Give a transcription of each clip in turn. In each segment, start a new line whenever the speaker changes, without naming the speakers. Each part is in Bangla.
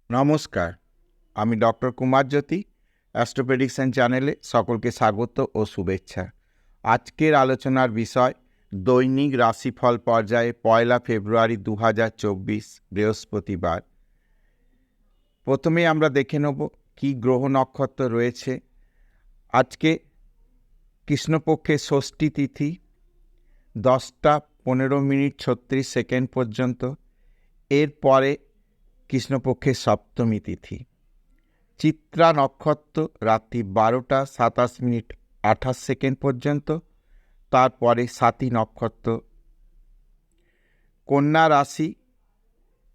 নমস্কার, আমি ডক্টর কুমারজ্যোতি। অ্যাস্ট্রোপ্রেডিকশন চ্যানেলে সকলকে স্বাগত ও শুভেচ্ছা। আজকের আলোচনার বিষয় দৈনিক রাশিফল পর্যায়ে 1 ফেব্রুয়ারি 2024 বৃহস্পতিবার। প্রথমে আমরা দেখে নেব কী গ্রহ নক্ষত্র রয়েছে। আজকে কৃষ্ণপক্ষের ষষ্ঠী তিথি 10:15:36 পর্যন্ত। এরপরে কৃষ্ণপক্ষের সপ্তমী তিথি। চিত্রা নক্ষত্র রাত্রি 12:27:28 পর্যন্ত। তারপরে স্বাতী নক্ষত্র। কন্যা রাশি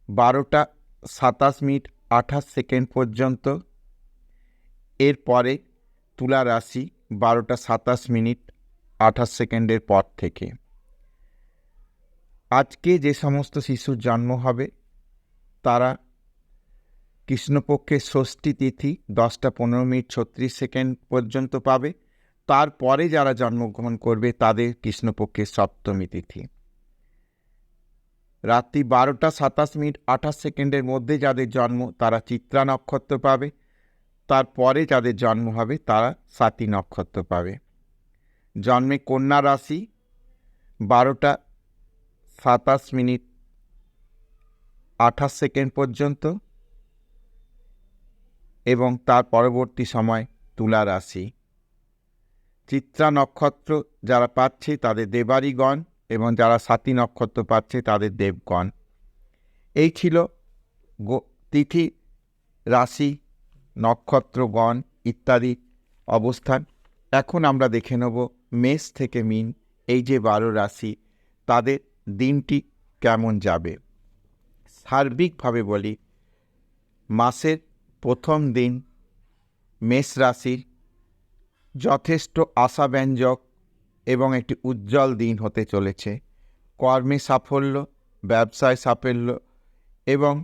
12:27:28 পর্যন্ত। এরপরে তুলা রাশি 12:27:28 পর থেকে। আজকে যে সমস্ত শিশুর জন্ম হবে তারা কৃষ্ণপক্ষের ষষ্ঠী তিথি 10:15:36 পর্যন্ত পাবে। তারপরে যারা জন্মগ্রহণ করবে তাদের কৃষ্ণপক্ষের সপ্তমী তিথি। রাত্রি 12:27:28 মধ্যে যাদের জন্ম তারা চিত্রা নক্ষত্র পাবে। তারপরে যাদের জন্ম হবে তারা স্বাতী নক্ষত্র পাবে। জন্মে কন্যা রাশি 12:27:28 পর্যন্ত এবং তার পরবর্তী সময় তুলা রাশি। চিত্রা নক্ষত্র যারা পাচ্ছে তাদের দেবারীগণ এবং যারা স্বাতী নক্ষত্র পাচ্ছে তাদের দেবগণ। এই ছিল তিথি, রাশি, নক্ষত্রগণ ইত্যাদি অবস্থান। এখন আমরা দেখে নেব মেষ থেকে মীন, এই যে 12 রাশি, তাদের দিনটি কেমন যাবে। সার্বিকভাবে বলি, মাসের প্রথম দিন মেষ রাশির যথেষ্ট আশাব্যঞ্জক এবং একটি উজ্জ্বল দিন হতে চলেছে। কর্মে সাফল্য, ব্যবসায় সাফল্য এবং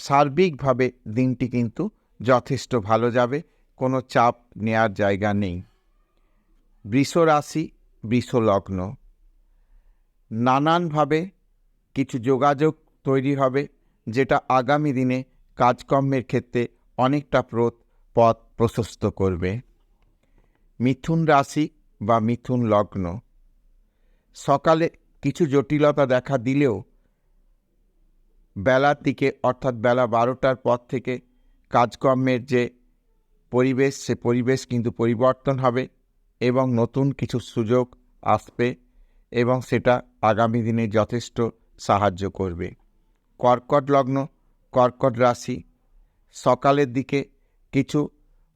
সার্বিকভাবে দিনটি কিন্তু যথেষ্ট ভালো যাবে, কোনো চাপ নেওয়ার জায়গা নেই। বৃষ রাশি, বৃষ লগ্ন, নানানভাবে কিছু যোগাযোগ তৈরি হবে যেটা আগামী দিনে কাজকর্মের ক্ষেত্রে অনেকটা পথ প্রশস্ত করবে। মিথুন রাশি বা মিথুন লগ্ন, সকালে কিছু জটিলতা দেখা দিলেও বেলার দিকে অর্থাৎ বেলা 12টার পর থেকে কাজকর্মের যে পরিবেশ, সে পরিবেশ কিন্তু পরিবর্তন হবে এবং নতুন কিছু সুযোগ আসবে এবং সেটা আগামী দিনে যথেষ্ট সাহায্য করবে। কর্কট লগ্ন, কর্কট রাশি, সকালের দিকে কিছু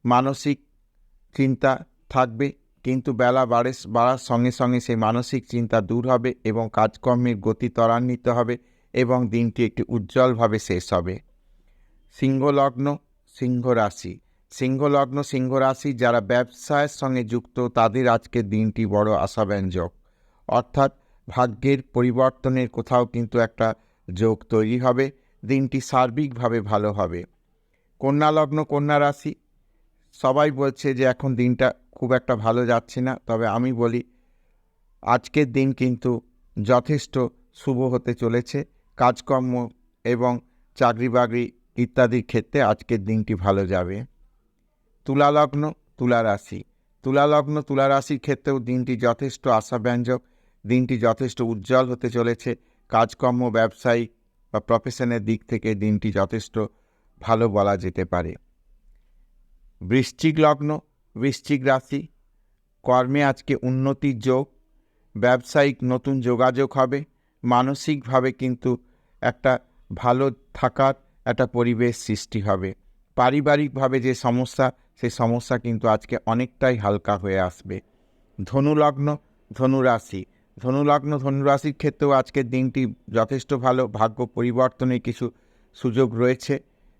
মানসিক চিন্তা থাকবে, কিন্তু বেলা বাড়ার সঙ্গে সঙ্গে সেই মানসিক চিন্তা দূর হবে এবং কাজকর্মের গতি ত্বরান্বিত হবে এবং দিনটি একটি উজ্জ্বলভাবে শেষ হবে। সিংহ লগ্ন, সিংহ রাশি, সিংহ লগ্ন, সিংহ রাশি যারা ব্যবসায়ের সঙ্গে যুক্ত তাদের আজকের দিনটি বড় আশাব্যঞ্জক, অর্থাৎ ভাগ্যের পরিবর্তনের কোথাও কিন্তু একটা যোগ তৈরি হবে, দিনটি সার্বিকভাবে ভালো হবে। কন্যা লগ্ন, কন্যা রাশি, সবাই বলছে যে এখন দিনটা খুব একটা ভালো যাচ্ছে না, তবে আমি বলি আজকের দিন কিন্তু যথেষ্ট শুভ হতে চলেছে। কাজকর্ম এবং চাকরি বাকরি ইত্যাদির ক্ষেত্রে আজকের দিনটি ভালো যাবে। তুলা লগ্ন, তুলা রাশি, তুলা লগ্ন, তুলা রাশির ক্ষেত্রেও দিনটি যথেষ্ট আশাব্যঞ্জক, দিনটি যথেষ্ট উজ্জ্বল হতে চলেছে। কাজকর্ম, ব্যবসায়িক বা প্রফেশনের দিক থেকে দিনটি যথেষ্ট ভালো বলা যেতে পারে। বৃশ্চিক লগ্ন, বৃশ্চিক রাশি, কর্মে আজকে উন্নতির যোগ, ব্যবসায়িক নতুন যোগাযোগ হবে, মানসিকভাবে কিন্তু একটা ভালো থাকার একটা পরিবেশ সৃষ্টি হবে। পারিবারিকভাবে যে সমস্যা, সেই সমস্যা কিন্তু আজকে অনেকটাই হালকা হয়ে আসবে। ধনুলগ্ন, ধনুরাশি, ধনুলগ্ন, ধনুরাশির ক্ষেত্রেও আজকের দিনটি যথেষ্ট ভালো, ভাগ্য পরিবর্তনের কিছু সুযোগ রয়েছে,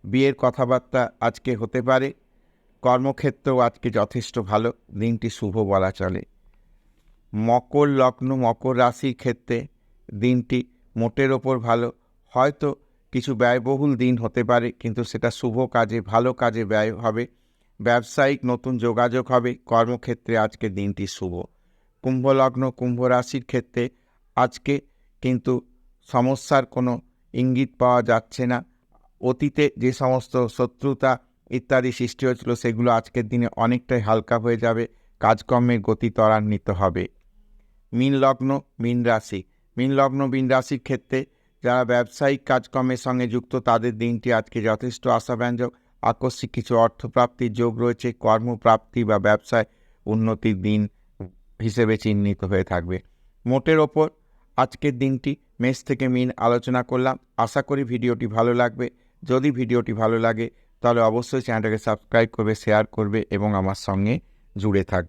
বিয়ের কথাবার্তা আজকে হতে পারে, কর্মক্ষেত্রেও আজকে যথেষ্ট ভালো, দিনটি শুভ বলা চলে। মকর লগ্ন, মকর রাশির ক্ষেত্রে দিনটি মোটের ওপর ভালো, হয়তো কিছু ব্যয়বহুল দিন হতে পারে কিন্তু সেটা শুভ কাজে, ভালো কাজে ব্যয় হবে, ব্যবসায়িক নতুন যোগাযোগ হবে, কর্মক্ষেত্রে আজকে দিনটি শুভ। কুম্ভ লগ্ন, কুম্ভ রাশির ক্ষেত্রে আজকে কিন্তু সমস্যার কোনো ইঙ্গিত পাওয়া যাচ্ছে না, অতীতে যে সমস্ত শত্রুতা ইত্যাদি সৃষ্টি হয়েছিল সেগুলো আজকের দিনে অনেকটাই হালকা হয়ে যাবে, কাজকর্মের গতি ত্বরান্বিত হবে। মীন লগ্ন, মীন রাশি। মীন লগ্ন, মীন রাশির ক্ষেত্রে যারা ব্যবসায়িক কাজকর্মের সঙ্গে যুক্ত তাদের দিনটি আজকে যথেষ্ট আশাব্যঞ্জক। আকস্মিক কিছু অর্থপ্রাপ্তির যোগ রয়েছে। কর্মপ্রাপ্তি বা ব্যবসায় উন্নতির দিন হিসেবে চিহ্নিত হয়ে থাকবে। মোটের ওপর আজকের দিনটি মেষ থেকে মীন আলোচনা করলাম। আশা করি ভিডিওটি ভালো লাগবে। যদি ভিডিওটি ভালো লাগে তাহলে অবশ্যই চ্যানেলটাকে সাবস্ক্রাইব করবে, শেয়ার করবে এবং আমার সঙ্গে জুড়ে থাকবে।